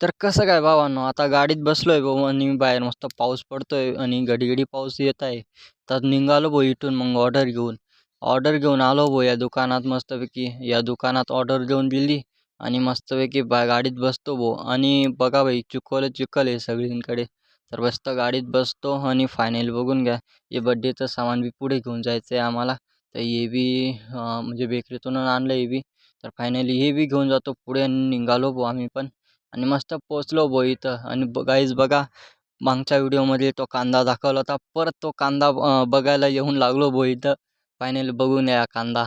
तर कसं काय भावांनो, आता गाडीत बसलोय भाऊ आणि बाहेर मस्त पाऊस पडतोय आणि घडी-घडी पाऊस येत आहे. तर निघालो भाऊ इथून मग ऑर्डर घेऊन. ऑर्डर घेऊन आलो भाऊ या दुकानात मस्तपैकी. या दुकानात ऑर्डर देऊन दिली आणि मस्तपैकी गाडीत बसतो भाऊ आणि बघा भाई चिखल आहे सगळीकडे. तर मस्त गाडीत बसतो आणि फायनली बघून घ्या, हे बर्थडेचं सामान बी पुढे घेऊन जायचं आहे आम्हाला. तर हे बी म्हणजे बेकरीतून आणलं हे बी. तर फायनली हे बी घेऊन जातो पुढे आणि निघालो भाऊ आम्ही पण. आणि मस्त पोहोचलो भाऊ इथं आणि गाईज बघा, मागच्या व्हिडिओमध्ये तो कांदा दाखवला होता. परत तो कांदा बघायला येऊन लागलो भाऊ इथं. फायनली बघून या कांदा.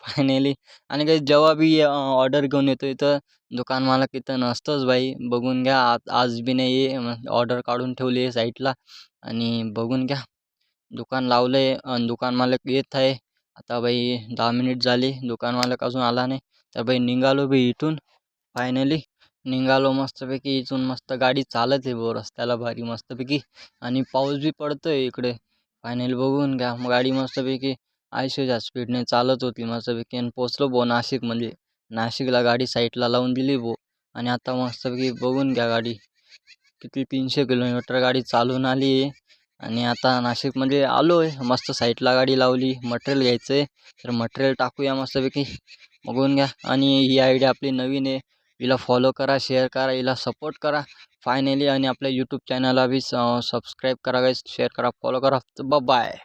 फायनली आणि काही जेव्हा बी ऑर्डर घेऊन येतो इथं, दुकान मालक इथं नसतोच भाई. बघून घ्या आज आज बी नाही आहे. ऑर्डर काढून ठेवली आहे साईडला आणि बघून घ्या दुकान लावलं आणि दुकान मालक येत आहे. आता भाई 10 मिनिट झाली, दुकान मालक अजून आला नाही. तर भाई निघालो बी इथून फायनली. निघालो मस्तपैकी इथून मस्त गाडी चालत आहे भाऊ रस्त्याला भारी मस्तपैकी आणि पाऊस बी पडतोय इकडे. फायनली बघून घ्या मग गाडी मस्तपैकी 80च्या स्पीडने चालत होती मस्तपैकी आणि पोचलो भाऊ नाशिकमध्ये. नाशिकला गाडी साईडला लावून दिली भाऊ आणि आता मस्तपैकी बघून घ्या गाडी किती 300 किलोमीटर गाडी चालून आली आहे आणि आता नाशिकमध्ये आलो आहे. मस्त साईडला गाडी लावली. मटेरियल घ्यायचं आहे तर मटेरियल टाकूया मस्तपैकी. बघून घ्या आणि ही आयडिया आपली नवीन आहे. हिला फॉलो करा, शेअर करा, हिला सपोर्ट करा फायनली आणि आपल्या यूट्यूब चॅनलला बी सबस्क्राईब करा गाईस, शेअर करा, फॉलो करा. बाय.